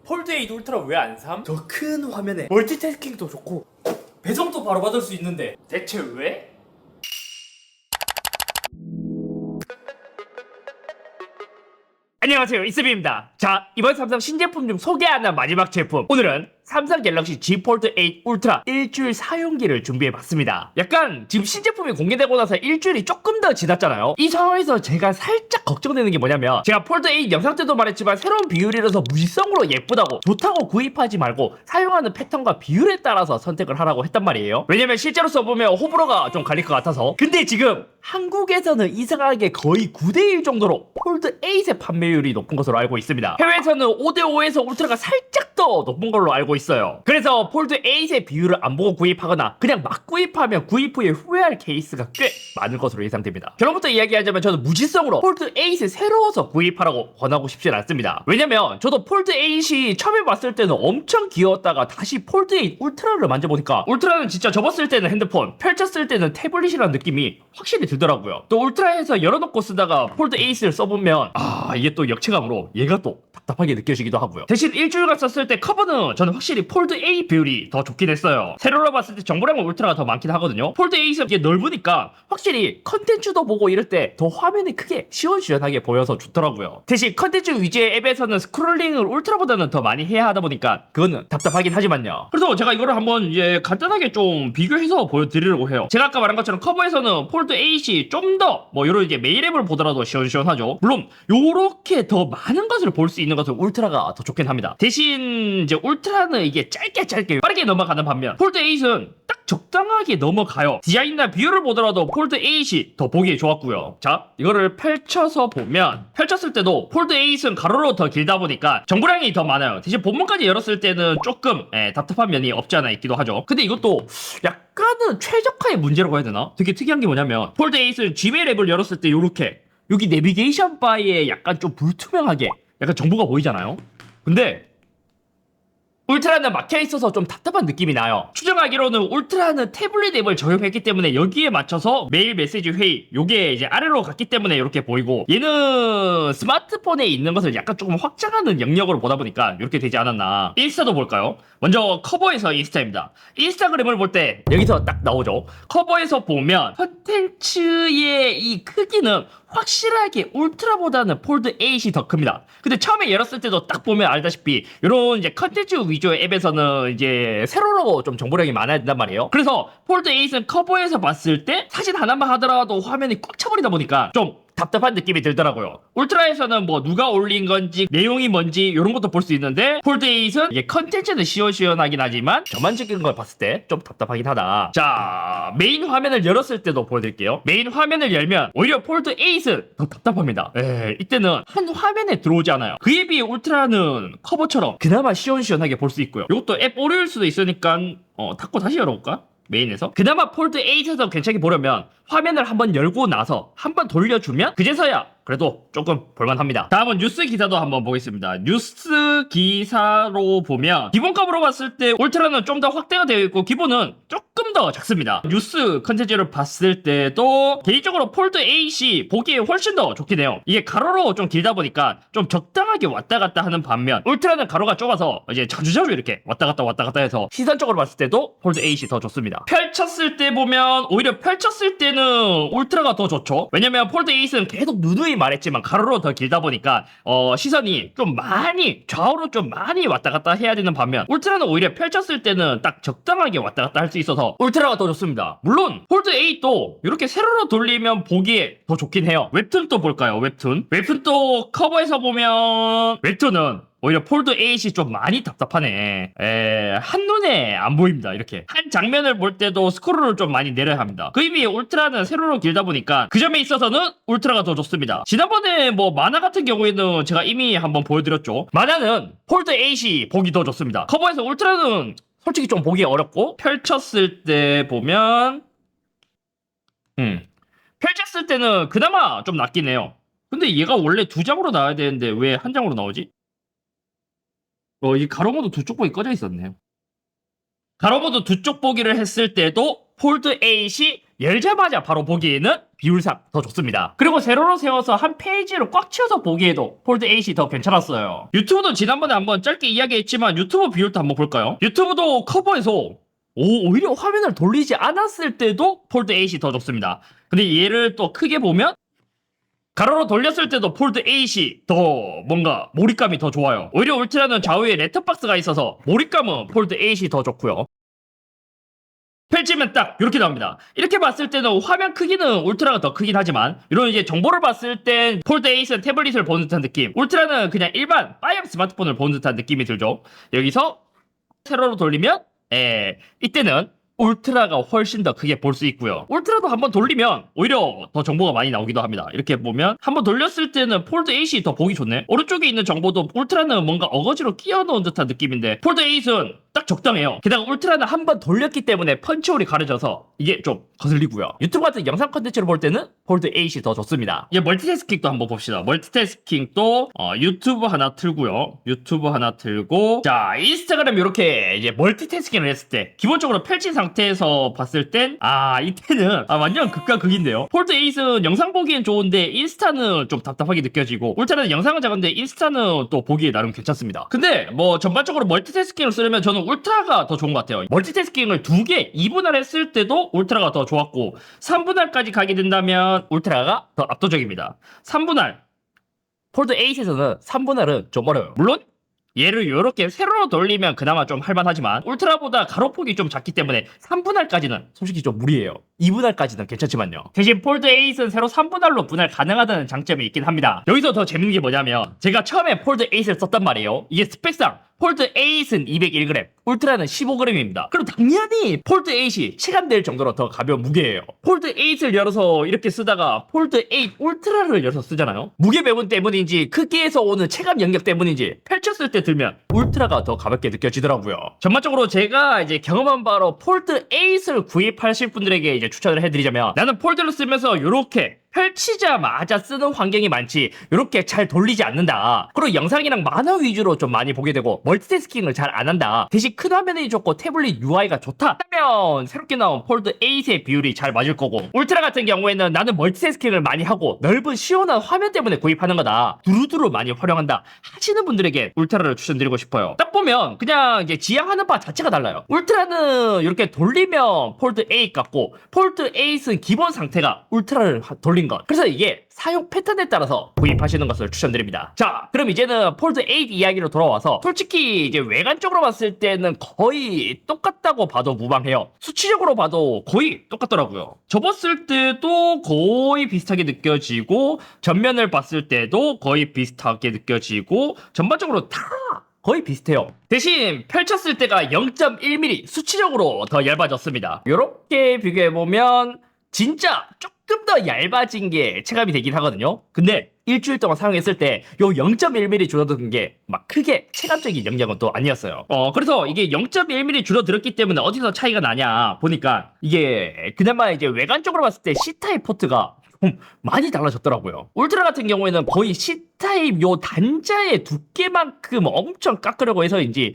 폴드 8 울트라 왜 안 삼? 더 큰 화면에 멀티태스킹도 좋고 배송도 바로 받을 수 있는데 대체 왜? 안녕하세요, 이스비입니다. 자, 이번 삼성 신제품 중 소개하는 마지막 제품, 오늘은 삼성 갤럭시 Z 폴드 8 울트라 일주일 사용기를 준비해봤습니다. 약간 지금 신제품이 공개되고 나서 일주일이 조금 더 지났잖아요. 이 상황에서 제가 살짝 걱정되는 게 뭐냐면, 제가 폴드 8 영상 때도 말했지만 새로운 비율이라서 무지성으로 예쁘다고 좋다고 구입하지 말고 사용하는 패턴과 비율에 따라서 선택을 하라고 했단 말이에요. 왜냐면 실제로 써보면 호불호가 좀 갈릴 것 같아서. 근데 지금 한국에서는 이상하게 거의 9대1 정도로 폴드 8의 판매율이 높은 것으로 알고 있습니다. 해외에서는 5대5에서 울트라가 살짝 더 높은 걸로 알고 있어요. 그래서 폴드 8의 비율을 안 보고 구입하거나 그냥 막 구입하면 구입 후에 후회할 케이스가 꽤 많을 것으로 예상됩니다. 결론부터 이야기하자면 저는 무지성으로 폴드 8이 새로워서 구입하라고 권하고 싶진 않습니다. 왜냐면 저도 폴드 8이 처음에 봤을 때는 엄청 귀여웠다가 다시 폴드 8 울트라를 만져보니까 울트라는 진짜 접었을 때는 핸드폰, 펼쳤을 때는 태블릿이라는 느낌이 확실히 들더라고요. 또 울트라에서 열어놓고 쓰다가 폴드 8을 써보면 이게 또 역체감으로 얘가 또 답답하게 느껴지기도 하고요. 대신 일주일간 썼을 때 커버는 저는 확실히 폴드 8 비율이 더 좋긴 했어요. 세로로 봤을 때 정보량은 울트라가 더 많긴 하거든요. 폴드 8은 이게 넓으니까 확실히 컨텐츠도 보고 이럴 때 더 화면이 크게 시원시원하게 보여서 좋더라고요. 대신 컨텐츠 위주의 앱에서는 스크롤링을 울트라보다는 더 많이 해야 하다 보니까 그거는 답답하긴 하지만요. 그래서 제가 이거를 한번 이제 간단하게 좀 비교해서 보여드리려고 해요. 제가 아까 말한 것처럼 커버에서는 폴드 8이 좀 더 뭐 이런 이제 메일 앱을 보더라도 시원시원하죠. 물론 요렇게 더 많은 것을 볼 수 있는 것은 울트라가 더 좋긴 합니다. 대신 이제 울트라는 이게 짧게 빠르게 넘어가는 반면 폴드 8은 딱 적당하게 넘어가요. 디자인이나 비율을 보더라도 폴드 8이 더 보기에 좋았고요. 자, 이거를 펼쳐서 보면 펼쳤을 때도 폴드 8은 가로로 더 길다 보니까 정보량이 더 많아요. 대신 본문까지 열었을 때는 조금 답답한 면이 없지 않아 있기도 하죠. 근데 이것도 약간은 최적화의 문제라고 해야 되나? 되게 특이한 게 뭐냐면 폴드 8은 지메일 앱을 열었을 때 요렇게 여기 내비게이션 바에 약간 좀 불투명하게 약간 정보가 보이잖아요. 근데 울트라는 막혀있어서 좀 답답한 느낌이 나요. 추정하기로는 울트라는 태블릿 앱을 적용했기 때문에 여기에 맞춰서 메일, 메시지, 회의 요게 이제 아래로 갔기 때문에 이렇게 보이고, 얘는 스마트폰에 있는 것을 약간 조금 확장하는 영역으로 보다 보니까 이렇게 되지 않았나. 인스타도 볼까요? 먼저 커버에서 인스타입니다. 인스타그램을 볼 때 여기서 딱 나오죠. 커버에서 보면 컨텐츠의 이 크기는 확실하게 울트라보다는 폴드 8이 더 큽니다. 근데 처음에 열었을 때도 딱 보면 알다시피 이런 이제 컨텐츠 위주의 앱에서는 이제 세로로 좀 정보량이 많아야 된단 말이에요. 그래서 폴드 8은 커버에서 봤을 때 사진 하나만 하더라도 화면이 꽉 차버리다 보니까 좀 답답한 느낌이 들더라고요. 울트라에서는 뭐 누가 올린 건지 내용이 뭔지 이런 것도 볼 수 있는데 폴드 8은 이게 컨텐츠는 시원시원하긴 하지만 전반적인 걸 봤을 때 좀 답답하긴 하다. 자, 메인 화면을 열었을 때도 보여드릴게요. 메인 화면을 열면 오히려 폴드 8은 더 답답합니다. 이때는 한 화면에 들어오지 않아요. 그에 비해 울트라는 커버처럼 그나마 시원시원하게 볼 수 있고요. 이것도 앱 오류일 수도 있으니까 닫고 다시 열어볼까? 메인에서 그나마 폴드 8에서 괜찮게 보려면 화면을 한번 열고 나서 한번 돌려주면 그제서야 그래도 조금 볼만합니다. 다음은 뉴스 기사도 한번 보겠습니다. 뉴스 기사로 보면 기본값으로 봤을 때 울트라는 좀 더 확대가 되어 있고 기본은 조금 더 작습니다. 뉴스 컨텐츠를 봤을 때도 개인적으로 폴드 8이 보기에 훨씬 더 좋긴 해요. 이게 가로로 좀 길다 보니까 좀 적당하게 왔다 갔다 하는 반면 울트라는 가로가 좁아서 이제 자주자주 이렇게 왔다 갔다 해서 시선적으로 봤을 때도 폴드 8이 더 좋습니다. 펼쳤을 때 보면 오히려 펼쳤을 때는 울트라가 더 좋죠. 왜냐면 폴드 8은 계속 누누이 말했지만 가로로 더 길다 보니까 시선이 좀 많이 좌우로 좀 많이 왔다 갔다 해야 되는 반면 울트라는 오히려 펼쳤을 때는 딱 적당하게 왔다 갔다 할 수 있어서 울트라가 더 좋습니다. 물론 폴드 8도 이렇게 세로로 돌리면 보기에 더 좋긴 해요. 웹툰 또 볼까요? 웹툰도 커버에서 보면 웹툰은 오히려 폴드 8이 좀 많이 답답하네. 한눈에 안 보입니다. 이렇게 한 장면을 볼 때도 스크롤을 좀 많이 내려야 합니다. 그에 비해 울트라는 세로로 길다 보니까 그 점에 있어서는 울트라가 더 좋습니다. 지난번에 뭐 만화 같은 경우에는 제가 이미 한번 보여드렸죠. 만화는 폴드 8이 보기 더 좋습니다. 커버에서 울트라는 솔직히 좀 보기 어렵고 펼쳤을 때 보면 펼쳤을 때는 그나마 좀 낫긴 해요. 근데 얘가 원래 두 장으로 나와야 되는데 왜 한 장으로 나오지? 이 가로모드 두 쪽 보기 꺼져 있었네요. 가로모드 두 쪽 보기를 했을 때도 폴드 8이 열자마자 바로 보기에는 비율상 더 좋습니다. 그리고 세로로 세워서 한 페이지로 꽉 채워서 보기에도 폴드 8이 더 괜찮았어요. 유튜브도 지난번에 한번 짧게 이야기했지만 유튜브 비율도 한번 볼까요? 유튜브도 커버에서 오히려 화면을 돌리지 않았을 때도 폴드 8이 더 좋습니다. 근데 얘를 또 크게 보면 가로로 돌렸을 때도 폴드 8이 더 뭔가 몰입감이 더 좋아요. 오히려 울트라는 좌우에 레터박스가 있어서 몰입감은 폴드 8이 더 좋고요. 펼치면 딱 이렇게 나옵니다. 이렇게 봤을 때는 화면 크기는 울트라가 더 크긴 하지만 이런 이제 정보를 봤을 땐 폴드 8은 태블릿을 보는 듯한 느낌, 울트라는 그냥 일반 빠이업 스마트폰을 보는 듯한 느낌이 들죠. 여기서 세로로 돌리면 이때는 울트라가 훨씬 더 크게 볼 수 있고요. 울트라도 한번 돌리면 오히려 더 정보가 많이 나오기도 합니다. 이렇게 보면 한번 돌렸을 때는 폴드 8이 더 보기 좋네. 오른쪽에 있는 정보도 울트라는 뭔가 어거지로 끼워 넣은 듯한 느낌인데 폴드 8은 딱 적당해요. 게다가 울트라는 한번 돌렸기 때문에 펀치홀이 가려져서 이게 좀 거슬리고요. 유튜브 같은 영상 컨텐츠로 볼 때는 폴드 8이 더 좋습니다. 이제 멀티태스킹도 한번 봅시다. 멀티태스킹도 유튜브 하나 틀고요. 유튜브 하나 틀고, 자, 인스타그램 이렇게 이제 멀티태스킹을 했을 때 기본적으로 펼친 상태에서 봤을 땐 이때는 완전 극과 극인데요. 폴드 8은 영상 보기엔 좋은데 인스타는 좀 답답하게 느껴지고, 울트라는 영상은 작은데 인스타는 또 보기에 나름 괜찮습니다. 근데 뭐 전반적으로 멀티태스킹을 쓰려면 저는 울트라가 더 좋은 것 같아요. 멀티태스킹을 2개 2분할 했을 때도 울트라가 더 좋았고, 3분할까지 가게 된다면 울트라가 더 압도적입니다. 3분할, 폴드 8에서는 3분할은 좀 어려워요. 물론 얘를 이렇게 세로로 돌리면 그나마 좀 할만하지만 울트라보다 가로폭이 좀 작기 때문에 3분할까지는 솔직히 좀 무리예요. 2분할까지는 괜찮지만요. 대신 폴드 8은 세로 3분할로 분할 가능하다는 장점이 있긴 합니다. 여기서 더 재밌는 게 뭐냐면, 제가 처음에 폴드 8을 썼단 말이에요. 이게 스펙상 폴드 8은 201g, 울트라는 15g입니다. 그럼 당연히 폴드 8이 체감될 정도로 더 가벼운 무게예요. 폴드 8을 열어서 이렇게 쓰다가 폴드 8 울트라를 열어서 쓰잖아요. 무게 배분 때문인지 크기에서 오는 체감 영역 때문인지 펼쳤을 때 들면 울트라가 더 가볍게 느껴지더라고요. 전반적으로 제가 이제 경험한 바로 폴드 8을 구입하실 분들에게 이제 추천을 해드리자면, 나는 폴드를 쓰면서 이렇게 펼치자마자 쓰는 환경이 많지 이렇게 잘 돌리지 않는다. 그리고 영상이랑 만화 위주로 좀 많이 보게 되고 멀티태스킹을 잘 안 한다. 대신 큰 화면이 좋고 태블릿 UI가 좋다 하면 새롭게 나온 폴드 8의 비율이 잘 맞을 거고, 울트라 같은 경우에는 나는 멀티태스킹을 많이 하고 넓은 시원한 화면 때문에 구입하는 거다, 두루두루 많이 활용한다 하시는 분들에게 울트라를 추천드리고 싶어요. 딱 보면 그냥 이제 지향하는 바 자체가 달라요. 울트라는 이렇게 돌리면 폴드 8 같고, 폴드 8은 기본 상태가 울트라를 돌린 것. 그래서 이게 사용 패턴에 따라서 구입하시는 것을 추천드립니다. 자, 그럼 이제는 폴드 8 이야기로 돌아와서, 솔직히 이제 외관적으로 봤을 때는 거의 똑같다고 봐도 무방해요. 수치적으로 봐도 거의 똑같더라고요. 접었을 때도 거의 비슷하게 느껴지고, 전면을 봤을 때도 거의 비슷하게 느껴지고, 전반적으로 다 거의 비슷해요. 대신 펼쳤을 때가 0.1mm 수치적으로 더 얇아졌습니다. 이렇게 비교해보면 진짜 조금 더 얇아진 게 체감이 되긴 하거든요. 근데 일주일 동안 사용했을 때 요 0.1mm 줄어든 게 막 크게 체감적인 영향은 또 아니었어요. 그래서 이게 0.1mm 줄어들었기 때문에 어디서 차이가 나냐 보니까, 이게 그나마 이제 외관적으로 봤을 때 C타입 포트가 좀 많이 달라졌더라고요. 울트라 같은 경우에는 거의 C타입 요 단자의 두께만큼 엄청 깎으려고 해서인지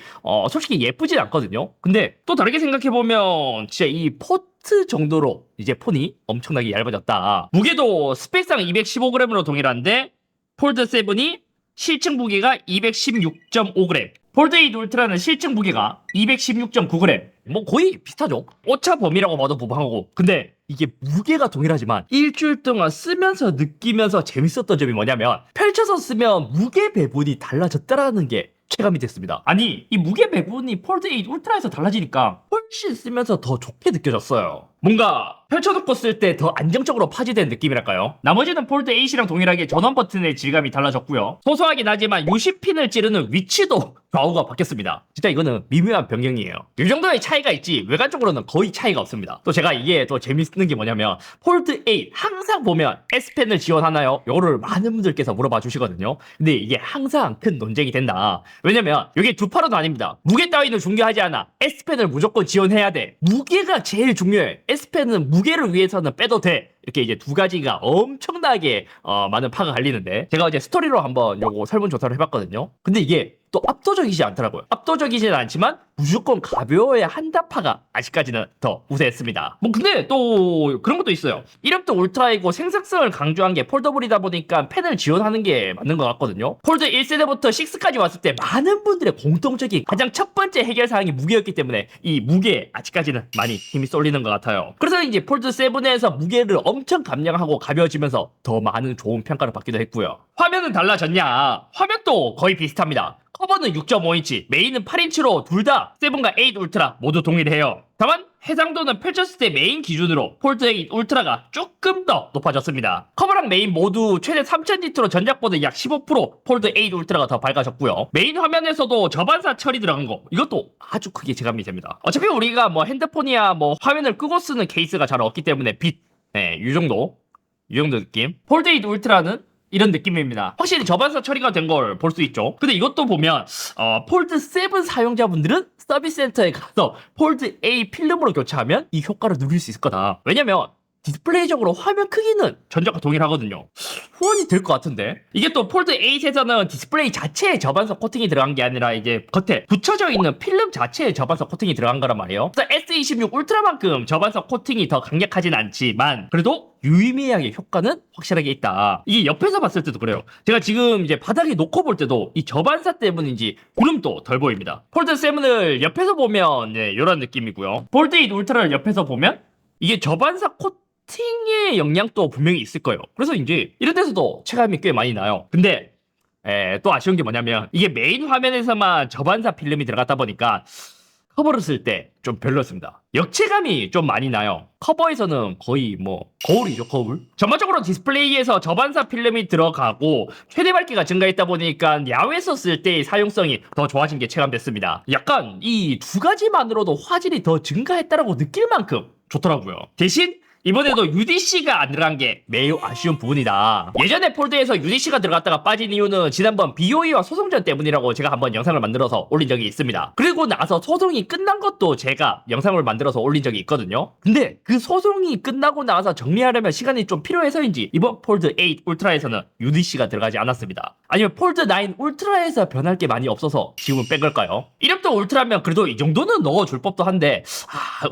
솔직히 예쁘진 않거든요. 근데 또 다르게 생각해보면 진짜 이 포트 정도로 이제 폰이 엄청나게 얇아졌다. 무게도 스펙상 215g으로 동일한데 폴드 7이 실측 무게가 216.5g, 폴드 8 울트라는 실측 무게가 216.9g. 뭐 거의 비슷하죠. 오차 범위라고 봐도 무방하고. 근데 이게 무게가 동일하지만 일주일 동안 쓰면서 느끼면서 재밌었던 점이 뭐냐면, 펼쳐서 쓰면 무게 배분이 달라졌다라는 게 체감이 됐습니다. 아니, 이 무게 배분이 폴드 8 울트라에서 달라지니까 훨씬 쓰면서 더 좋게 느껴졌어요. 뭔가 펼쳐놓고 쓸 때 더 안정적으로 파지된 느낌이랄까요? 나머지는 폴드 8이랑 동일하게 전원 버튼의 질감이 달라졌고요. 소소하긴 하지만 UC핀을 찌르는 위치도 좌우가 바뀌었습니다. 진짜 이거는 미묘한 변경이에요. 이 정도의 차이가 있지 외관적으로는 거의 차이가 없습니다. 또 제가 이게 또 재밌는 게 뭐냐면, 폴드 8 항상 보면 S펜을 지원하나요? 이거를 많은 분들께서 물어봐 주시거든요. 근데 이게 항상 큰 논쟁이 된다. 왜냐면 이게 두 팔은 아닙니다. 무게 따위는 중요하지 않아. S펜을 무조건 지원해야 돼. 무게가 제일 중요해. S펜은 무게를 위해서는 빼도 돼 이렇게 이제 두 가지가 엄청나게 많은 파가 갈리는데 제가 이제 스토리로 한번 요거 설문조사를 해봤거든요. 근데 이게 또 압도적이지 않더라고요. 압도적이지는 않지만 무조건 가벼워야 한다파가 아직까지는 더 우세했습니다. 뭐 근데 또 그런 것도 있어요. 이름도 울트라이고 생산성을 강조한 게 폴더블이다 보니까 펜을 지원하는 게 맞는 것 같거든요. 폴드 1세대부터 6까지 왔을 때 많은 분들의 공통적인 가장 첫 번째 해결사항이 무게였기 때문에 이 무게에 아직까지는 많이 힘이 쏠리는 것 같아요. 그래서 이제 폴드 7에서 무게를 엄청 감량하고 가벼워지면서 더 많은 좋은 평가를 받기도 했고요. 화면은 달라졌냐? 화면도 거의 비슷합니다. 커버는 6.5인치, 메인은 8인치로 둘 다 7과 8 울트라 모두 동일해요. 다만 해상도는 펼쳤을 때 메인 기준으로 폴드 8 울트라가 조금 더 높아졌습니다. 커버랑 메인 모두 최대 3000니트로 전작보다 약 15% 폴드 8 울트라가 더 밝아졌고요. 메인 화면에서도 저반사 처리 들어간 거 이것도 아주 크게 체감이 됩니다. 어차피 우리가 뭐 핸드폰이야 뭐 화면을 끄고 쓰는 케이스가 잘 없기 때문에 이 정도 느낌. 폴드 8 울트라는 이런 느낌입니다. 확실히 저반사 처리가 된 걸 볼 수 있죠. 근데 이것도 보면 폴드 7 사용자분들은 서비스 센터에 가서 폴드 A 필름으로 교체하면 이 효과를 누릴 수 있을 거다. 왜냐면 디스플레이적으로 화면 크기는 전작과 동일하거든요. 후원이 될 것 같은데 이게 또 폴드 8에서는 디스플레이 자체에 저반석 코팅이 들어간 게 아니라 이제 겉에 붙여져 있는 필름 자체에 저반석 코팅이 들어간 거란 말이에요. 그래서 S26 울트라만큼 저반석 코팅이 더 강력하진 않지만 그래도 유의미하게 효과는 확실하게 있다. 이게 옆에서 봤을 때도 그래요. 제가 지금 이제 바닥에 놓고 볼 때도 이 저반사 때문인지 구름도 덜 보입니다. 폴드 7을 옆에서 보면 이런 느낌이고요. 폴드 8 울트라를 옆에서 보면 이게 저반사 코팅의 영향도 분명히 있을 거예요. 그래서 이제 이런 데서도 체감이 꽤 많이 나요. 근데 또 아쉬운 게 뭐냐면 이게 메인 화면에서만 저반사 필름이 들어갔다 보니까 커버를 쓸 때 좀 별로였습니다. 역체감이 좀 많이 나요. 커버에서는 거의 뭐 거울이죠, 거울. 전반적으로 디스플레이에서 저반사 필름이 들어가고 최대 밝기가 증가했다 보니까 야외에서 쓸 때의 사용성이 더 좋아진 게 체감됐습니다. 약간 이 두 가지만으로도 화질이 더 증가했다라고 느낄 만큼 좋더라고요. 대신 이번에도 UDC가 안 들어간 게 매우 아쉬운 부분이다. 예전에 폴드에서 UDC가 들어갔다가 빠진 이유는 지난번 BOE와 소송전 때문이라고 제가 한번 영상을 만들어서 올린 적이 있습니다. 그리고 나서 소송이 끝난 것도 제가 영상을 만들어서 올린 적이 있거든요. 근데 그 소송이 끝나고 나서 정리하려면 시간이 좀 필요해서인지 이번 폴드 8 울트라에서는 UDC가 들어가지 않았습니다. 아니면 폴드 9 울트라에서 변할 게 많이 없어서 지금은 뺀 걸까요? 이름도 울트라면 그래도 이 정도는 넣어줄 법도 한데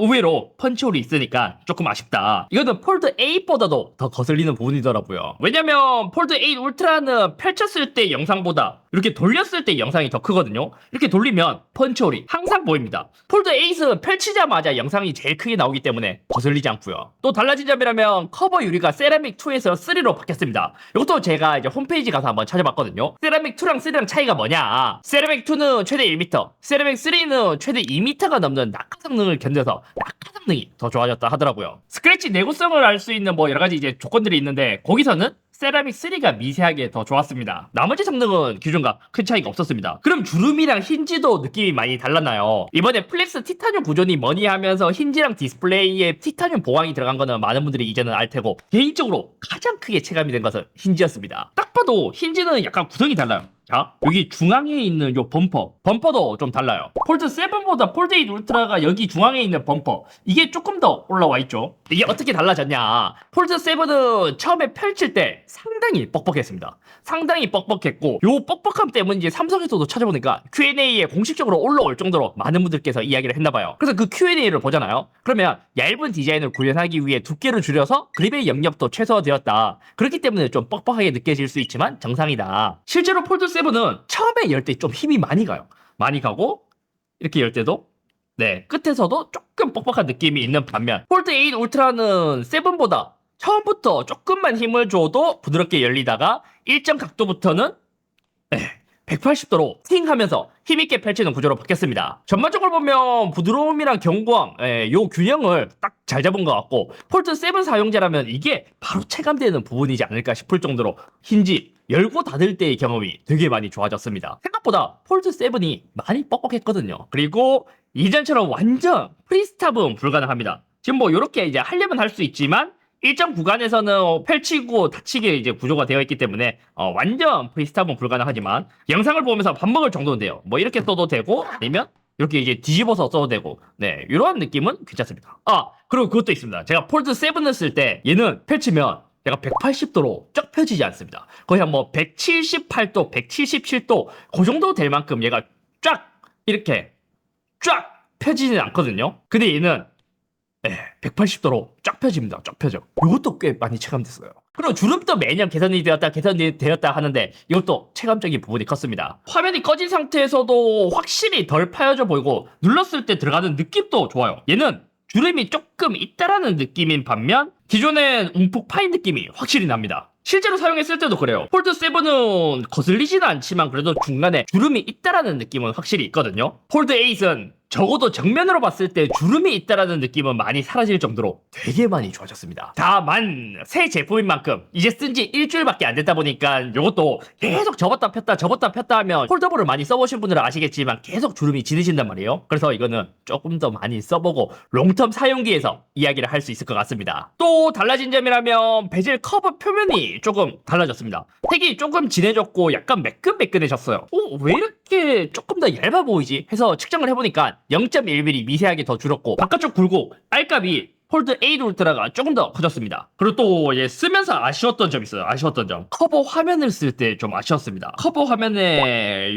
의외로 펀치홀이 있으니까 조금 아쉽다. 이거는 폴드 8보다도 더 거슬리는 부분이더라고요. 왜냐면 폴드 8 울트라는 펼쳤을 때 영상보다 이렇게 돌렸을 때 영상이 더 크거든요. 이렇게 돌리면 펀치홀이 항상 보입니다. 폴드 8은 펼치자마자 영상이 제일 크게 나오기 때문에 거슬리지 않고요. 또 달라진 점이라면 커버 유리가 세라믹 2에서 3로 바뀌었습니다. 이것도 제가 이제 홈페이지 가서 한번 찾아봤거든요. 세라믹 2랑 3랑 차이가 뭐냐? 세라믹 2는 최대 1m, 세라믹 3는 최대 2m가 넘는 낙하 성능을 견뎌서 낙하 성능이 더 좋아졌다 하더라고요. 스크래치 내구성을 알 수 있는 뭐 여러 가지 이제 조건들이 있는데 거기서는 세라믹 3가 미세하게 더 좋았습니다. 나머지 성능은 기존과 큰 차이가 없었습니다. 그럼 주름이랑 힌지도 느낌이 많이 달랐나요? 이번에 플렉스 티타늄 구조니 뭐니 하면서 힌지랑 디스플레이에 티타늄 보강이 들어간 거는 많은 분들이 이제는 알 테고 개인적으로 가장 크게 체감이 된 것은 힌지였습니다. 딱 봐도 힌지는 약간 구성이 달라요. 자, 여기 중앙에 있는 요 범퍼도 좀 달라요. 폴드 7보다 폴드 8 울트라가 여기 중앙에 있는 범퍼 이게 조금 더 올라와 있죠. 이게 어떻게 달라졌냐? 폴드 7은 처음에 펼칠 때 상당히 뻑뻑했습니다. 상당히 뻑뻑했고 요 뻑뻑함 때문인지 삼성에서도 찾아보니까 Q&A에 공식적으로 올라올 정도로 많은 분들께서 이야기를 했나봐요. 그래서 그 Q&A를 보잖아요. 그러면 얇은 디자인을 구현하기 위해 두께를 줄여서 그립의 영역도 최소화되었다. 그렇기 때문에 좀 뻑뻑하게 느껴질 수 있지만 정상이다. 실제로 폴드 7은 처음에 열 때 좀 힘이 많이 가요. 많이 가고 이렇게 열 때도 끝에서도 조금 뻑뻑한 느낌이 있는 반면 폴드 8 울트라는 7보다 처음부터 조금만 힘을 줘도 부드럽게 열리다가 일정 각도부터는 180도로 스팅하면서 힘있게 펼치는 구조로 바뀌었습니다. 전반적으로 보면 부드러움이랑 견고함 요 균형을 딱 잘 잡은 것 같고 폴드 7 사용자라면 이게 바로 체감되는 부분이지 않을까 싶을 정도로 힌지 열고 닫을 때의 경험이 되게 많이 좋아졌습니다. 생각보다 폴드 7이 많이 뻑뻑했거든요. 그리고 이전처럼 완전 프리스탑은 불가능합니다. 지금 뭐 이렇게 이제 하려면 할 수 있지만 일정 구간에서는 펼치고 닫히게 이제 구조가 되어 있기 때문에 완전 프리스탑은 불가능하지만 영상을 보면서 밥 먹을 정도는 돼요. 뭐 이렇게 써도 되고 아니면 이렇게 이제 뒤집어서 써도 되고, 네, 이런 느낌은 괜찮습니다. 그리고 그것도 있습니다. 제가 폴드 7을 쓸 때 얘는 펼치면 얘가 180도로 쫙 펴지지 않습니다. 거의 한 뭐 178도, 177도 그 정도 될 만큼 얘가 쫙 이렇게 쫙 펴지진 않거든요. 근데 얘는 180도로 쫙 펴집니다. 쫙 펴져. 이것도 꽤 많이 체감됐어요. 그리고 주름도 매년 개선이 되었다 하는데 이것도 체감적인 부분이 컸습니다. 화면이 꺼진 상태에서도 확실히 덜 파여져 보이고 눌렀을 때 들어가는 느낌도 좋아요. 얘는 주름이 조금 있다라는 느낌인 반면 기존엔 움푹 파인 느낌이 확실히 납니다. 실제로 사용했을 때도 그래요. 폴드 7은 거슬리지는 않지만 그래도 중간에 주름이 있다라는 느낌은 확실히 있거든요. 폴드 8은 적어도 정면으로 봤을 때 주름이 있다라는 느낌은 많이 사라질 정도로 되게 많이 좋아졌습니다. 다만 새 제품인 만큼 이제 쓴 지 일주일밖에 안 됐다 보니까 이것도 계속 접었다 폈다 하면 폴더블을 많이 써보신 분들은 아시겠지만 계속 주름이 지르신단 말이에요. 그래서 이거는 조금 더 많이 써보고 롱텀 사용기에서 이야기를 할 수 있을 것 같습니다. 또 달라진 점이라면 베젤 커브 표면이 조금 달라졌습니다. 색이 조금 진해졌고 약간 매끈매끈해졌어요. 왜 이렇게 조금 더 얇아 보이지? 해서 측정을 해보니까 0.1mm 미세하게 더 줄었고 바깥쪽 굴곡 R값이 폴드 8 울트라가 조금 더 커졌습니다. 그리고 또 쓰면서 아쉬웠던 점 있어요. 아쉬웠던 점. 커버 화면을 쓸 때 좀 아쉬웠습니다. 커버 화면에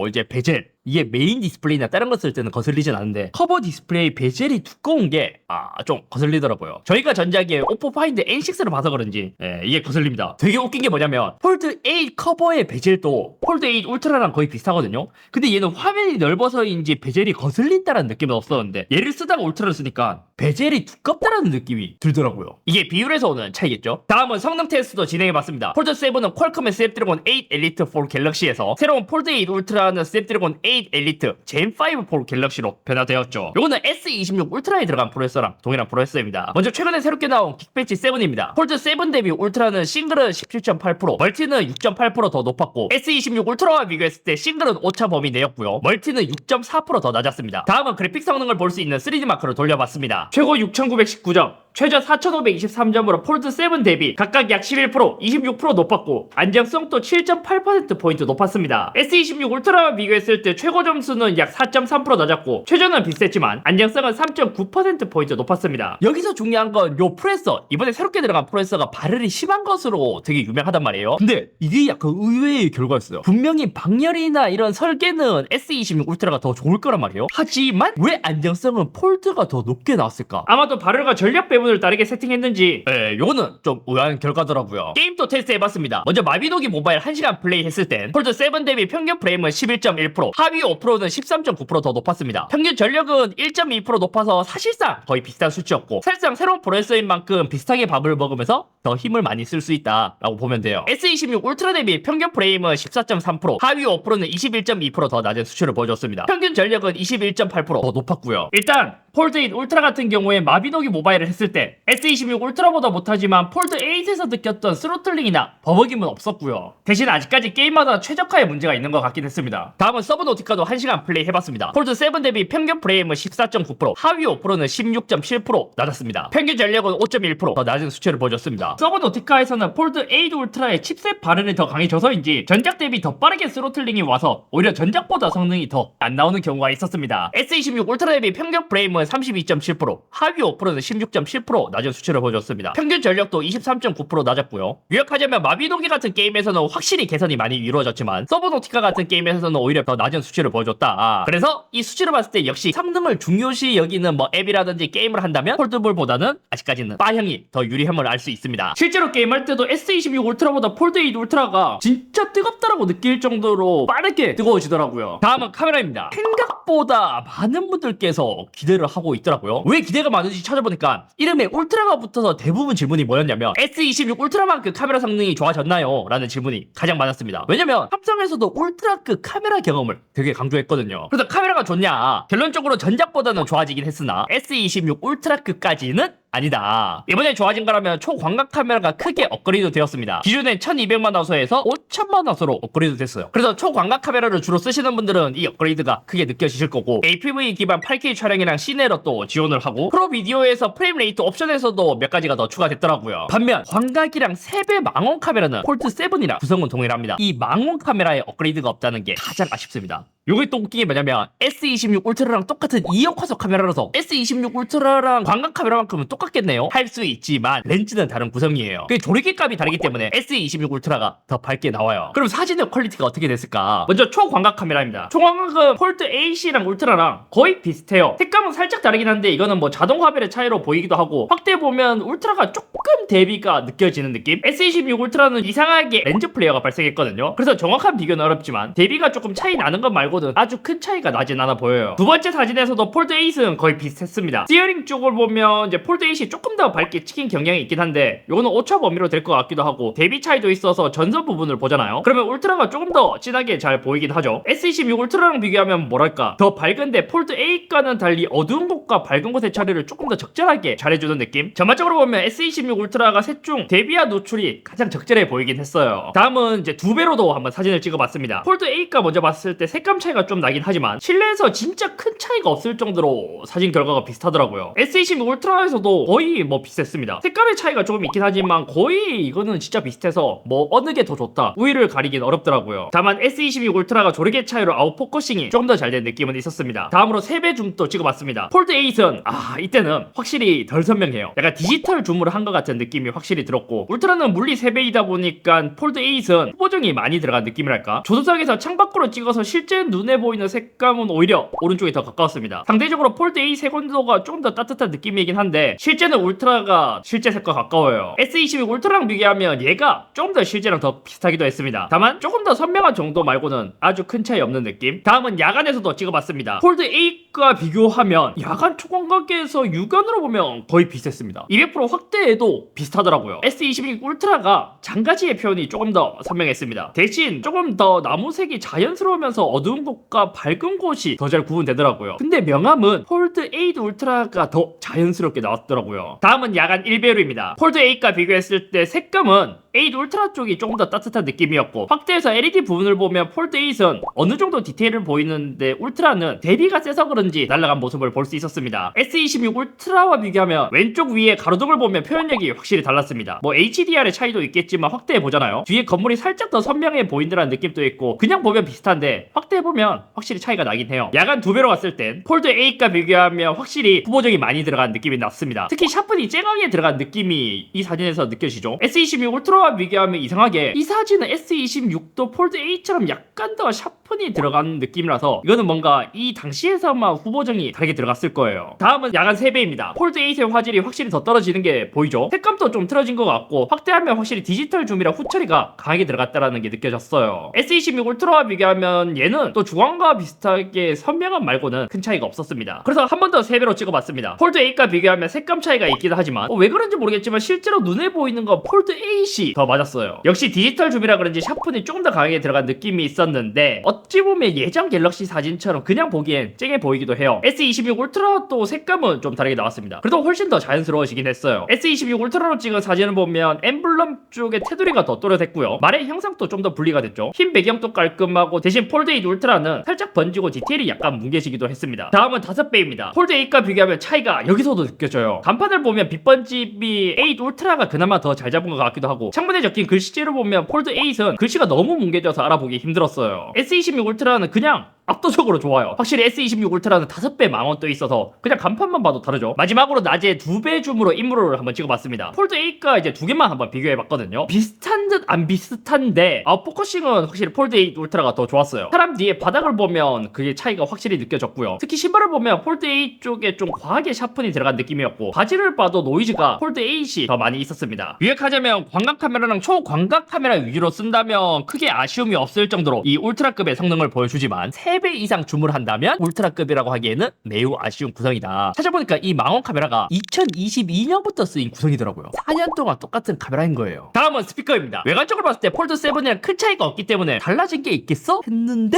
이제 베젤 이게 메인 디스플레이나 다른 거 쓸 때는 거슬리진 않은데 커버 디스플레이 베젤이 두꺼운 게 좀 거슬리더라고요. 저희가 전작에 오포 파인드 N6를 봐서 그런지 이게 거슬립니다. 되게 웃긴 게 뭐냐면 폴드 8 커버의 베젤도 폴드 8 울트라랑 거의 비슷하거든요. 근데 얘는 화면이 넓어서인지 베젤이 거슬린다라는 느낌은 없었는데 얘를 쓰다가 울트라를 쓰니까 베젤이 두껍다라는 느낌이 들더라고요. 이게 비율에서 오는 차이겠죠. 다음은 성능 테스트도 진행해봤습니다. 폴드 7은 퀄컴의 스냅드래곤 8 엘리트 4 갤럭시에서 새로운 폴드 8 울트라는 스냅드래곤 8 엘리트 젠 5 4 갤럭시로 변화되었죠. 요거는 S26 울트라에 들어간 프로세서랑 동일한 프로세서입니다. 먼저 최근에 새롭게 나온 긱배치 7입니다. 폴드 7 대비 울트라는 싱글은 17.8%, 멀티는 6.8%더 높았고 S26 울트라와 비교했을 때 싱글은 오차 범위 내였고요. 멀티는 6.4%더 낮았습니다. 다음은 그래픽 성능을 볼 수 있는 3D 마크를 돌려봤습니다. 최고 6919점, 최저 4523점으로 폴드 7 대비 각각 약 11%, 26% 높았고 안정성도 7.8%포인트 높았습니다. S26 울트라와 비교했을 때 최고 점수는 약 4.3% 낮았고 최저는 비슷했지만 안정성은 3.9%포인트 높았습니다. 여기서 중요한 건 요 프로세서, 이번에 새롭게 들어간 프로세서가 발열이 심한 것으로 되게 유명하단 말이에요. 근데 이게 약간 의외의 결과였어요. 분명히 방열이나 이런 설계는 S26 울트라가 더 좋을 거란 말이에요. 하지만 왜 안정성은 폴드가 더 높게 나왔을까? 아마도 발열과 전력 배분을 다르게 세팅했는지 요거는 좀 의아한 결과더라고요. 게임도 테스트해봤습니다. 먼저 마비노기 모바일 1시간 플레이 했을 땐 폴드 7 대비 평균 프레임은 11.1%, 하위 5%는 13.9% 더 높았습니다. 평균 전력은 1.2% 높아서 사실상 거의 비슷한 수치였고 사실상 새로운 프로세서인 만큼 비슷하게 밥을 먹으면서 더 힘을 많이 쓸 수 있다라고 보면 돼요. S26 울트라 대비 평균 프레임은 14.3%, 하위 5%는 21.2% 더 낮은 수치를 보여줬습니다. 평균 전력은 21.8%더 높았고요. 일단 폴드 8 울트라 같은 경우에 마비노기 모바일을 했을 때 S26 울트라보다 못하지만 폴드 8에서 느꼈던 스로틀링이나 버벅임은 없었고요. 대신 아직까지 게임마다 최적화에 문제가 있는 것 같긴 했습니다. 다음은 서브노티카도 1시간 플레이 해봤습니다. 폴드 7 대비 평균 프레임은 14.9%, 하위 5%는 16.7% 낮았습니다. 평균 전력은 5.1%더 낮은 수치를 보여줬습니다. 서브노티카에서는 폴드 8 울트라의 칩셋 발열이 더 강해져서인지 전작 대비 더 빠르게 스로틀링이 와서 오히려 전작보다 성능이 더 안 나오는 경우가 있었습니다. S26 울트라 대비 평균 프레임은 32.7%, 하위 5%는 16.7% 낮은 수치를 보여줬습니다. 평균 전력도 23.9% 낮았고요. 요약하자면 마비노기 같은 게임에서는 확실히 개선이 많이 이루어졌지만 서브노티카 같은 게임에서는 오히려 더 낮은 수치를 보여줬다. 그래서 이 수치를 봤을 때 역시 성능을 중요시 여기는 앱이라든지 게임을 한다면 폴드볼보다는 아직까지는 바형이 더 유리함을 알 수 있습니다. 실제로 게임할 때도 S26 울트라보다 폴드 8 울트라가 진짜 뜨겁다라고 느낄 정도로 빠르게 뜨거워지더라고요. 다음은 카메라입니다. 생각보다 많은 분들께서 기대를 하고 있더라고요. 왜 기대가 많은지 찾아보니까 이름에 울트라가 붙어서 대부분 질문이 뭐였냐면 S26 울트라만큼 카메라 성능이 좋아졌나요? 라는 질문이 가장 많았습니다. 왜냐면 삼성에서도 울트라급 카메라 경험을 되게 강조했거든요. 그래서 카메라가 좋냐? 결론적으로 전작보다는 좋아지긴 했으나 S26 울트라급까지는 아니다. 이번에 좋아진 거라면 초광각 카메라가 크게 업그레이드 되었습니다. 기존엔 1200만 화소에서 5000만 화소로 업그레이드 됐어요. 그래서 초광각 카메라를 주로 쓰시는 분들은 이 업그레이드가 크게 느껴지실 거고 APV 기반 8K 촬영이랑 시네로 또 지원을 하고 프로 비디오에서 프레임 레이트 옵션에서도 몇 가지가 더 추가됐더라고요. 반면 광각이랑 3배 망원 카메라는 폴드 7이랑 구성은 동일합니다. 이 망원 카메라에 업그레이드가 없다는 게 가장 아쉽습니다. 요게 또 웃긴 게 뭐냐면 S26 울트라랑 똑같은 2억 화소 카메라라서 S26 울트라랑 광각 카메라만큼은 똑같겠네요. 할 수 있지만 렌즈는 다른 구성이에요. 그 조리개값이 다르기 때문에 S26 울트라가 더 밝게 나와요. 그럼 사진의 퀄리티가 어떻게 됐을까? 먼저 초광각 카메라입니다. 초광각은 폴드 AC랑 울트라랑 거의 비슷해요. 색감은 살짝 다르긴 한데 이거는 뭐 자동 화벨의 차이로 보이기도 하고 확대 보면 울트라가 조금 대비가 느껴지는 느낌? S26 울트라는 이상하게 렌즈 플레이어가 발생했거든요. 그래서 정확한 비교는 어렵지만 대비가 조금 차이 나는 것 말고는 아주 큰 차이가 나진 않아 보여요. 두 번째 사진에서도 폴드 8은 거의 비슷했습니다. 스티어링 쪽을 보면 이제 폴드 8이 조금 더 밝게 찍힌 경향이 있긴 한데 이거는 오차 범위로 될 것 같기도 하고 대비 차이도 있어서 전선 부분을 보잖아요. 그러면 울트라가 조금 더 진하게 잘 보이긴 하죠. S26 울트라랑 비교하면 뭐랄까 더 밝은데 폴드 8과는 달리 어두운 곳과 밝은 곳의 처리를 조금 더 적절하게 잘해주는 느낌? 전반적으로 보면 S26 울트라가 셋 중 대비와 노출이 가장 적절해 보이긴 했어요. 다음은 이제 두 배로도 한번 사진을 찍어봤습니다. 폴드 8과 먼저 봤을 때 색감 차이가 좀 나긴 하지만 실내에서 진짜 큰 차이가 없을 정도로 사진 결과가 비슷하더라고요. S26 울트라에서도 거의 뭐 비슷했습니다. 색감의 차이가 조금 있긴 하지만 거의 이거는 진짜 비슷해서 뭐 어느 게 더 좋다 우위를 가리긴 어렵더라고요. 다만 S26 울트라가 조리개 차이로 아웃포커싱이 조금 더 잘 된 느낌은 있었습니다. 다음으로 3배 줌도 찍어봤습니다. 폴드 8은 이때는 확실히 덜 선명해요. 약간 디지털 줌으로 한 것 같은 느낌이 확실히 들었고 울트라는 물리 3배이다 보니까 폴드 8은 후보정이 많이 들어간 느낌이랄까. 조수석에서 창밖으로 찍어서 실제 눈에 보이는 색감은 오히려 오른쪽이 더 가까웠습니다. 상대적으로 폴드 8 색온도가 조금 더 따뜻한 느낌이긴 한데 실제는 울트라가 실제 색과 가까워요. S26 울트라랑 비교하면 얘가 조금 더 실제랑 더 비슷하기도 했습니다. 다만 조금 더 선명한 정도 말고는 아주 큰 차이 없는 느낌. 다음은 야간에서도 찍어봤습니다. 폴드 8과 비교하면 야간 초광각에서 육안으로 보면 거의 비슷했습니다. 200% 확대에도 비슷하더라고요. S26 울트라가 장가지의 표현이 조금 더 선명했습니다. 대신 조금 더 나무색이 자연스러우면서 어두운 곳과 밝은 곳이 더 잘 구분되더라고요. 근데 명암은 폴드 8 울트라가 더 자연스럽게 나왔더라고요. 다음은 야간 1배율입니다. 폴드 8과 비교했을 때 색감은 8 울트라 쪽이 조금 더 따뜻한 느낌이었고 확대해서 LED 부분을 보면 폴드 8은 어느 정도 디테일을 보이는데 울트라는 대비가 세서 그런지 날아간 모습을 볼 수 있었습니다. S26 울트라와 비교하면 왼쪽 위에 가로등을 보면 표현력이 확실히 달랐습니다. 뭐 HDR의 차이도 있겠지만 확대해 보잖아요. 뒤에 건물이 살짝 더 선명해 보인다는 느낌도 있고 그냥 보면 비슷한데 확대해 보면 확실히 차이가 나긴 해요. 야간 2배로 갔을 땐 폴드 8과 비교하면 확실히 후보정이 많이 들어간 느낌이 났습니다. 특히 샤프니 쨍하게 들어간 느낌이 이 사진에서 느껴지죠. S26 울트라와 비교하면 이상하게 이 사진은 S26도 폴드 8처럼 약간 더 샤프니 들어간 느낌이라서 이거는 뭔가 이 당시에서만 후보정이 다르게 들어갔을 거예요. 다음은 야간 3배입니다. 폴드 8의 화질이 확실히 더 떨어지는 게 보이죠. 색감도 좀 틀어진 것 같고 확대하면 확실히 디지털 줌이라 후처리가 강하게 들어갔다라는 게 느껴졌어요. S26 울트라와 비교하면 얘는 또 주광과 비슷하게 선명함 말고는 큰 차이가 없었습니다. 그래서 한 번 더 3배로 찍어봤습니다. 폴드 8과 비교하면 색감 차이가 있기도 하지만 왜 그런지 모르겠지만 실제로 눈에 보이는 건 폴드 8이 더 맞았어요. 역시 디지털 줌이라 그런지 샤프니 조금 더 강하게 들어간 느낌이 있었는데 어찌 보면 예전 갤럭시 사진처럼 그냥 보기엔 쨍해 보이기도 해요. S26 울트라도 색감은 좀 다르게 나왔습니다. 그래도 훨씬 더 자연스러워지긴 했어요. S26 울트라로 찍은 사진을 보면 엠블럼 쪽에 테두리가 더 또렷했고요. 말의 형상도 좀 더 분리가 됐죠. 흰 배경도 깔끔하고 대신 폴드 8 울트라는 살짝 번지고 디테일이 약간 뭉개지기도 했습니다. 다음은 5배입니다. 폴드 8과 비교하면 차이가 여기서도 느껴져요. 간판을 보면 빛번짐이 8 울트라가 그나마 더 잘 잡은 것 같기도 하고 창문에 적힌 글씨체를 보면 폴드 8은 글씨가 너무 뭉개져서 알아보기 힘들었어요. S26 울트라는 그냥 압도적으로 좋아요. 확실히 S26 울트라는 5배 망원 떠 있어서 그냥 간판만 봐도 다르죠. 마지막으로 낮에 2배 줌으로 인물을 한번 찍어봤습니다. 폴드 8과 이제 두 개만 한번 비교해봤거든요. 비슷한 듯 안 비슷한데 포커싱은 확실히 폴드 8 울트라가 더 좋았어요. 사람 뒤에 바닥을 보면 그게 차이가 확실히 느껴졌고요. 특히 신발을 보면 폴드 8 쪽에 좀 과하게 샤픈이 들어간 느낌이었고 바지를 봐도 노이즈가 폴드 8이 더 많이 있었습니다. 요약하자면 광각 카메라랑 초광각 카메라 위주로 쓴다면 크게 아쉬움이 없을 정도로 이 울트라급의 성능을 보여주지만 3배 이상 줌을 한다면 울트라급이라고 하기에는 매우 아쉬운 구성이다. 찾아보니까 이 망원 카메라가 2022년부터 쓰인 구성이더라고요. 4년 동안 똑같은 카메라인 거예요. 다음은 스피커입니다. 외관적으로 봤을 때 폴드 7이랑 큰 차이가 없기 때문에 달라진 게 있겠어? 했는데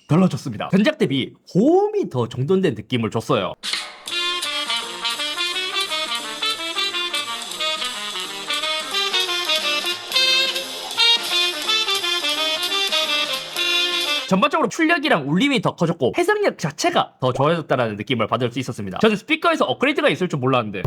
달라졌습니다. 전작 대비 고음이 더 정돈된 느낌을 줬어요. 전반적으로 출력이랑 울림이 더 커졌고 해상력 자체가 더 좋아졌다는 느낌을 받을 수 있었습니다. 저는 스피커에서 업그레이드가 있을 줄 몰랐는데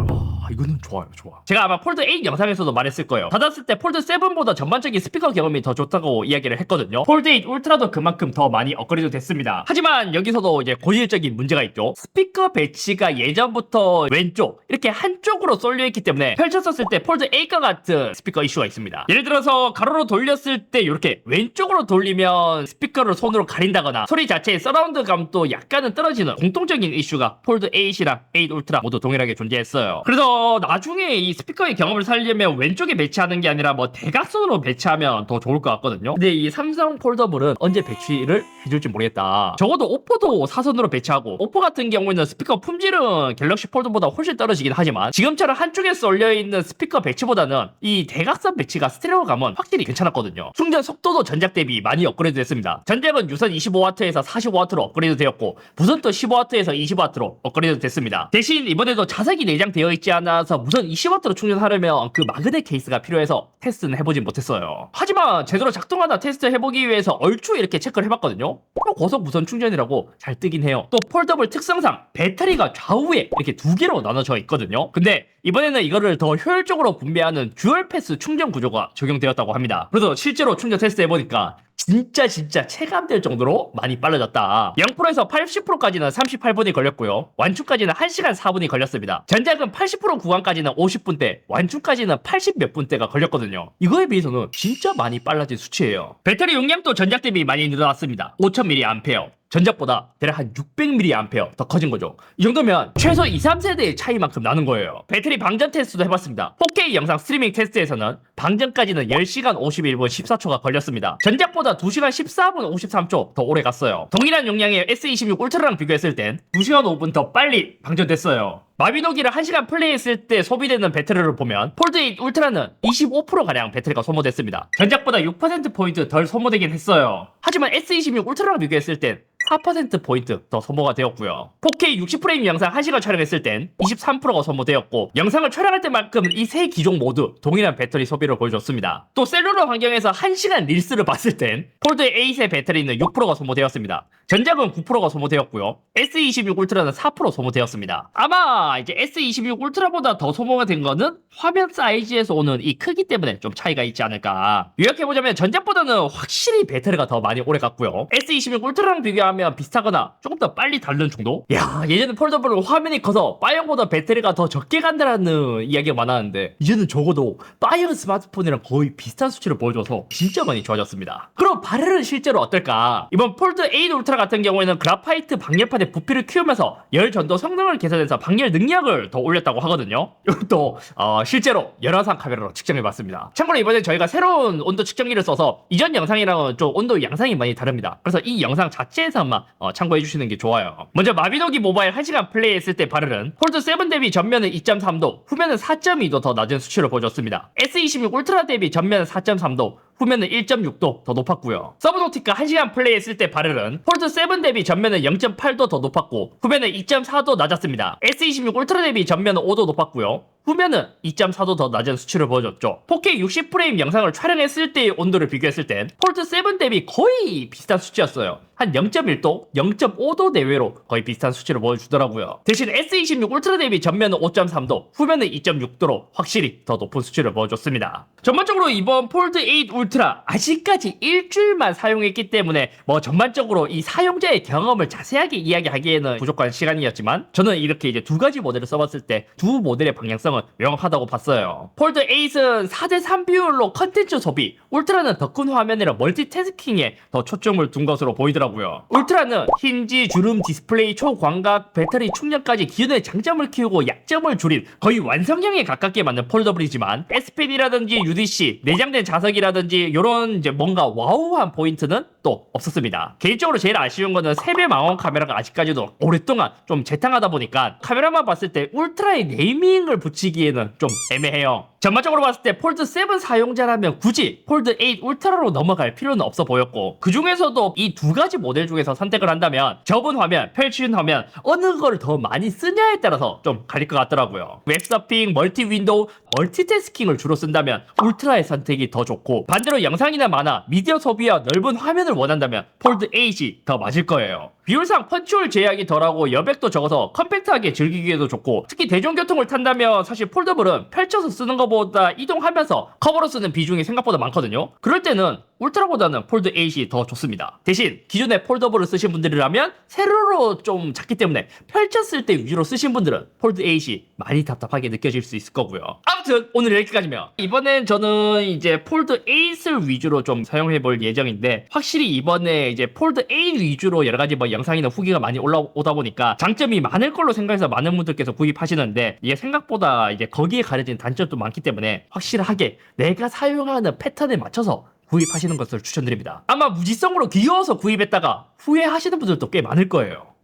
이거는 좋아요. 좋아. 제가 아마 폴드 8 영상에서도 말했을 거예요. 받았을 때 폴드 7보다 전반적인 스피커 경험이 더 좋다고 이야기를 했거든요. 폴드 8 울트라도 그만큼 더 많이 업그레이드 됐습니다. 하지만 여기서도 이제 고질적인 문제가 있죠. 스피커 배치가 예전부터 왼쪽 이렇게 한쪽으로 쏠려 있기 때문에 펼쳤었을 때 폴드 8과 같은 스피커 이슈가 있습니다. 예를 들어서 가로로 돌렸을 때 이렇게 왼쪽으로 돌리면 스피커를 손으로 가린다거나 소리 자체의 서라운드감도 약간은 떨어지는 공통적인 이슈가 폴드 8이랑 8 울트라 모두 동일하게 존재했어요. 그래서 나중에 이 스피커의 경험을 살려면 왼쪽에 배치하는 게 아니라 뭐 대각선으로 배치하면 더 좋을 것 같거든요. 근데 이 삼성 폴더블은 언제 배치를 해줄지 모르겠다. 적어도 오포도 사선으로 배치하고, 오포 같은 경우에는 스피커 품질은 갤럭시 폴드보다 훨씬 떨어지긴 하지만 지금처럼 한쪽에 쏠려있는 스피커 배치보다는 이 대각선 배치가 스테레오감은 확실히 괜찮았거든요. 충전 속도도 전작 대비 많이 업그레이드 됐습니다. 전작은 유선 25W에서 45W로 업그레이드 되었고 무선도 15W에서 20W로 업그레이드 됐습니다. 대신 이번에도 자석이 내장되어 있지 않아서 무선 20W로 충전하려면 그 마그넷 케이스가 필요해서 테스트는 해보진 못했어요. 하지만 제대로 작동하나 테스트 해보기 위해서 얼추 이렇게 체크를 해봤거든요. 고속 무선 충전이라고 잘 뜨긴 해요. 또 폴더블 특성상 배터리가 좌우에 이렇게 두 개로 나눠져 있거든요. 근데 이번에는 이거를 더 효율적으로 분배하는 듀얼 패스 충전 구조가 적용되었다고 합니다. 그래서 실제로 충전 테스트 해보니까 진짜 체감될 정도로 많이 빨라졌다. 0%에서 80%까지는 38분이 걸렸고요. 완충까지는 1시간 4분이 걸렸습니다. 전작은 80% 구간까지는 50분대, 완충까지는 80 몇 분대가 걸렸거든요. 이거에 비해서는 진짜 많이 빨라진 수치예요. 배터리 용량도 전작 대비 많이 늘어났습니다. 5000mAh. 전작보다 대략 한 600mAh 더 커진 거죠. 이 정도면 최소 2, 3세대의 차이만큼 나는 거예요. 배터리 방전 테스트도 해봤습니다. 4K 영상 스트리밍 테스트에서는 방전까지는 10시간 51분 14초가 걸렸습니다. 전작보다 2시간 14분 53초 더 오래 갔어요. 동일한 용량의 S26 울트라랑 비교했을 땐 2시간 5분 더 빨리 방전됐어요. 마비노기를 1시간 플레이했을 때 소비되는 배터리를 보면 폴드 8 울트라는 25%가량 배터리가 소모됐습니다. 전작보다 6%포인트 덜 소모되긴 했어요. 하지만 S26 울트라랑 비교했을 땐 4%포인트 더 소모가 되었고요. 4K 60프레임 영상 1시간 촬영했을 땐 23%가 소모되었고, 영상을 촬영할 때만큼은 이 세 기종 모두 동일한 배터리 소비를 보여줬습니다. 또 셀룰러 환경에서 1시간 릴스를 봤을 땐 폴드 8의 배터리는 6%가 소모되었습니다. 전작은 9%가 소모되었고요. S26 울트라는 4% 소모되었습니다. 아마 이제 S26 울트라보다 더 소모가 된 거는 화면 사이즈에서 오는 이 크기 때문에 좀 차이가 있지 않을까. 요약해보자면 전작보다는 확실히 배터리가 더 많이 오래 갔고요. S26 울트라랑 비교하면 비슷하거나 조금 더 빨리 닳는 정도? 야, 예전에 폴더블은 화면이 커서 빠형보다 배터리가 더 적게 간다라는 이야기가 많았는데 이제는 적어도 빠형 스마트폰이랑 거의 비슷한 수치를 보여줘서 진짜 많이 좋아졌습니다. 그럼 발열은 실제로 어떨까? 이번 폴드 8 울트라 같은 경우에는 그래파이트 방열판에 부피를 키우면서 열 전도 성능을 개선해서 방열 능력을 더 올렸다고 하거든요. 이것도 실제로 열화상 카메라로 측정해봤습니다. 참고로 이번에 저희가 새로운 온도 측정기를 써서 이전 영상이랑은 좀 온도 양상이 많이 다릅니다. 그래서 이 영상 자체에서만 참고해주시는 게 좋아요. 먼저 마비노기 모바일 1시간 플레이했을 때 발열은 폴드 7 대비 전면은 2.3도, 후면은 4.2도 더 낮은 수치를 보여줬습니다. S26 울트라 대비 전면은 4.3도, 후면은 1.6도 더 높았고요. 서브노티카 1시간 플레이했을 때 발열은 폴드 7 대비 전면은 0.8도 더 높았고 후면은 2.4도 낮았습니다. S26 울트라 대비 전면은 5도 높았고요. 후면은 2.4도 더 낮은 수치를 보여줬죠. 4K 60프레임 영상을 촬영했을 때의 온도를 비교했을 땐 폴드 7 대비 거의 비슷한 수치였어요. 한 0.1도, 0.5도 내외로 거의 비슷한 수치를 보여주더라고요. 대신 S26 울트라 대비 전면은 5.3도, 후면은 2.6도로 확실히 더 높은 수치를 보여줬습니다. 전반적으로 이번 폴드 8 울트라 아직까지 일주일만 사용했기 때문에 뭐 전반적으로 이 사용자의 경험을 자세하게 이야기하기에는 부족한 시간이었지만 저는 이렇게 이제 두 가지 모델을 써봤을 때 두 모델의 방향성은 명확하다고 봤어요. 폴드 8은 4대3 비율로 컨텐츠 소비, 울트라는 더 큰 화면이라 멀티태스킹에 더 초점을 둔 것으로 보이더라고요. 울트라는 힌지, 주름, 디스플레이, 초광각, 배터리 충전까지 기존의 장점을 키우고 약점을 줄인 거의 완성형에 가깝게 만든 폴더블이지만 S펜이라든지 UDC, 내장된 자석이라든지 이런 이제 뭔가 와우한 포인트는 또 없었습니다. 개인적으로 제일 아쉬운 거는 세배 망원 카메라가 아직까지도 오랫동안 좀 재탕하다 보니까 카메라만 봤을 때 울트라의 네이밍을 붙이기에는 좀 애매해요. 전반적으로 봤을 때 폴드 7 사용자라면 굳이 폴드 8 울트라로 넘어갈 필요는 없어 보였고, 그 중에서도 이 두 가지 모델 중에서 선택을 한다면 접은 화면, 펼치는 화면 어느 걸 더 많이 쓰냐에 따라서 좀 갈릴 것 같더라고요. 웹서핑, 멀티 윈도우, 멀티태스킹을 주로 쓴다면 울트라의 선택이 더 좋고, 반대로 영상이나 만화, 미디어 소비와 넓은 화면을 원한다면 폴드 8이 더 맞을 거예요. 비율상 펀치홀 제약이 덜하고 여백도 적어서 컴팩트하게 즐기기에도 좋고, 특히 대중교통을 탄다면 사실 폴더블은 펼쳐서 쓰는 것보다 이동하면서 커버로 쓰는 비중이 생각보다 많거든요. 그럴 때는 울트라보다는 폴드 8이 더 좋습니다. 대신 기존에 폴더블을 쓰신 분들이라면 세로로 좀 작기 때문에 펼쳤을 때 위주로 쓰신 분들은 폴드 8이 많이 답답하게 느껴질 수 있을 거고요. 아무튼 오늘 여기까지면, 이번엔 저는 이제 폴드 8을 위주로 좀 사용해 볼 예정인데, 확실히 이번에 이제 폴드 8 위주로 여러 가지 뭐 영상이나 후기가 많이 올라오다 보니까 장점이 많을 걸로 생각해서 많은 분들께서 구입하시는데, 이게 생각보다 이제 거기에 가려진 단점도 많기 때문에 확실하게 내가 사용하는 패턴에 맞춰서 구입하시는 것을 추천드립니다. 아마 무지성으로 귀여워서 구입했다가 후회하시는 분들도 꽤 많을 거예요.